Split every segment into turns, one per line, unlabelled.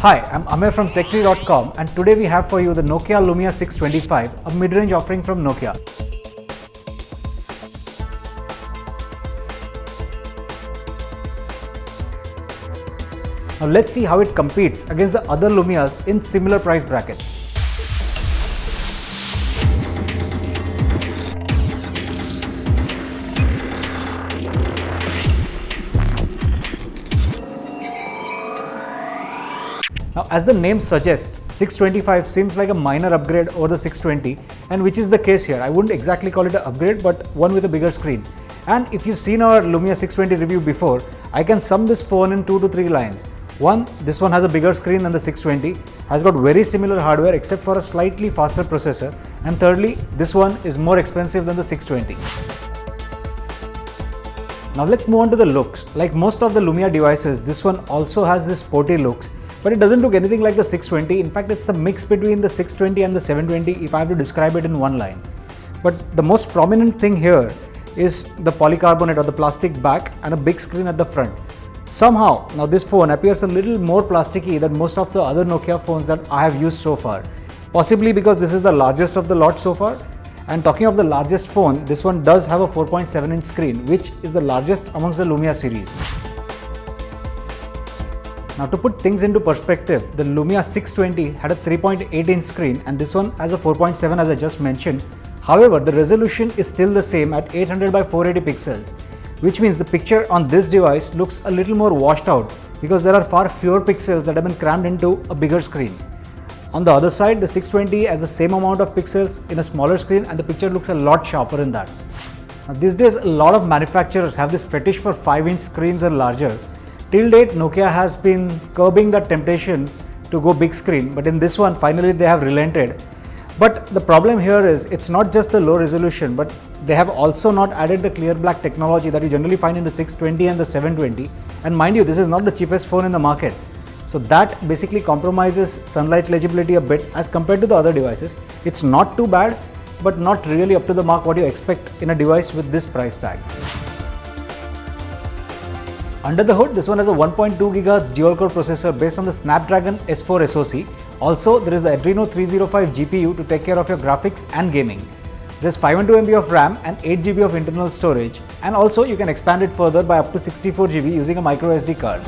Hi, I'm Amir from TechTree.com, and today we have for you the Nokia Lumia 625, a mid-range offering from Nokia. Now let's see how it competes against the other Lumias in similar price brackets. Now, as the name suggests, 625 seems like a minor upgrade over the 620, and which is the case here. I wouldn't exactly call it an upgrade, but one with a bigger screen. And if you've seen our Lumia 620 review before, I can sum this phone in 2 to 3 lines. One, this one has a bigger screen than the 620, has got very similar hardware except for a slightly faster processor. And thirdly, this one is more expensive than the 620. Now let's move on to the looks. Like most of the Lumia devices, this one also has this sporty looks. But it doesn't look anything like the 620. In fact, it's a mix between the 620 and the 720 if I have to describe it in one line. But the most prominent thing here is the polycarbonate or the plastic back and a big screen at the front. Somehow, now this phone appears a little more plasticky than most of the other Nokia phones that I have used so far. Possibly because this is the largest of the lot so far. And talking of the largest phone, this one does have a 4.7-inch screen, which is the largest amongst the Lumia series. Now to put things into perspective, the Lumia 620 had a 3.8-inch screen and this one has a 4.7 as I just mentioned. However, the resolution is still the same at 800 by 480 pixels, which means the picture on this device looks a little more washed out because there are far fewer pixels that have been crammed into a bigger screen. On the other side, the 620 has the same amount of pixels in a smaller screen and the picture looks a lot sharper in that. Now, these days, a lot of manufacturers have this fetish for 5-inch screens and larger. Till date, Nokia has been curbing that temptation to go big screen, but in this one, finally they have relented. But the problem here is, it's not just the low resolution, but they have also not added the clear black technology that you generally find in the 620 and the 720. And mind you, this is not the cheapest phone in the market. So that basically compromises sunlight legibility a bit as compared to the other devices. It's not too bad, but not really up to the mark what you expect in a device with this price tag. Under the hood, this one has a 1.2 GHz dual-core processor based on the Snapdragon S4 SoC. Also, there is the Adreno 305 GPU to take care of your graphics and gaming. There's 512 MB of RAM and 8 GB of internal storage, and also you can expand it further by up to 64 GB using a micro SD card.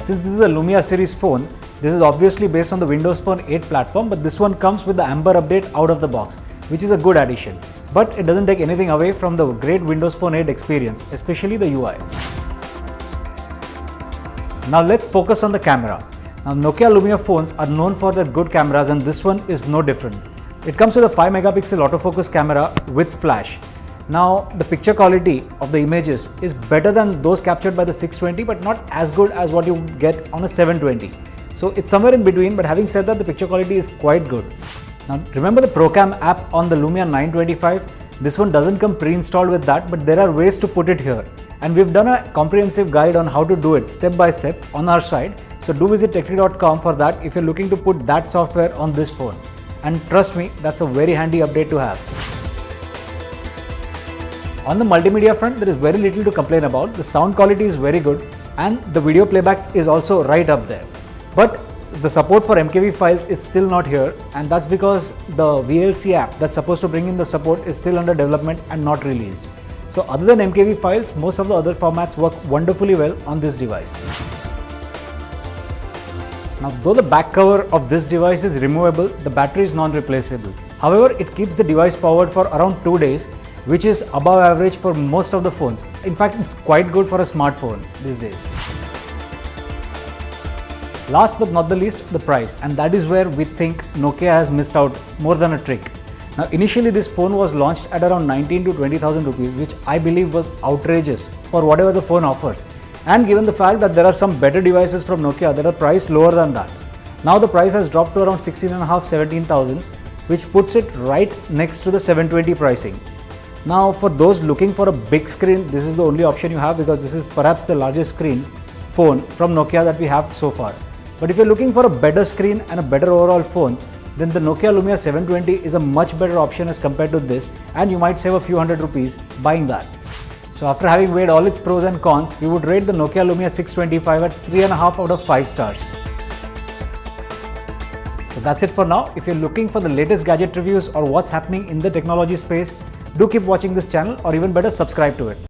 Since this is a Lumia series phone, this is obviously based on the Windows Phone 8 platform, but this one comes with the Amber update out of the box, which is a good addition. But it doesn't take anything away from the great Windows Phone 8 experience, especially the UI. Now let's focus on the camera. Now Nokia Lumia phones are known for their good cameras and this one is no different. It comes with a 5 megapixel autofocus camera with flash. Now the picture quality of the images is better than those captured by the 620 but not as good as what you get on a 720. So it's somewhere in between, but having said that, the picture quality is quite good. Now remember the ProCam app on the Lumia 925? This one doesn't come pre-installed with that, but there are ways to put it here. And we've done a comprehensive guide on how to do it step by step on our site. So do visit TechTree.com for that if you're looking to put that software on this phone. And trust me, that's a very handy update to have. On the multimedia front, there is very little to complain about. The sound quality is very good and the video playback is also right up there. But the support for MKV files is still not here, and that's because the VLC app that's supposed to bring in the support is still under development and not released. So other than MKV files, most of the other formats work wonderfully well on this device. Now though the back cover of this device is removable, the battery is non-replaceable. However, it keeps the device powered for around 2 days, which is above average for most of the phones. In fact, it's quite good for a smartphone these days. Last but not the least, the price, and that is where we think Nokia has missed out more than a trick. Now initially this phone was launched at around 19 to 20,000 rupees, which I believe was outrageous for whatever the phone offers. And given the fact that there are some better devices from Nokia that are priced lower than that. Now the price has dropped to around 16,500, 17,000, which puts it right next to the 720 pricing. Now for those looking for a big screen, this is the only option you have because this is perhaps the largest screen phone from Nokia that we have so far. But if you're looking for a better screen and a better overall phone, then the Nokia Lumia 720 is a much better option as compared to this, and you might save a few hundred rupees buying that. So after having weighed all its pros and cons, we would rate the Nokia Lumia 625 at 3.5 out of 5 stars. So that's it for now. If you're looking for the latest gadget reviews or what's happening in the technology space, do keep watching this channel, or even better, subscribe to it.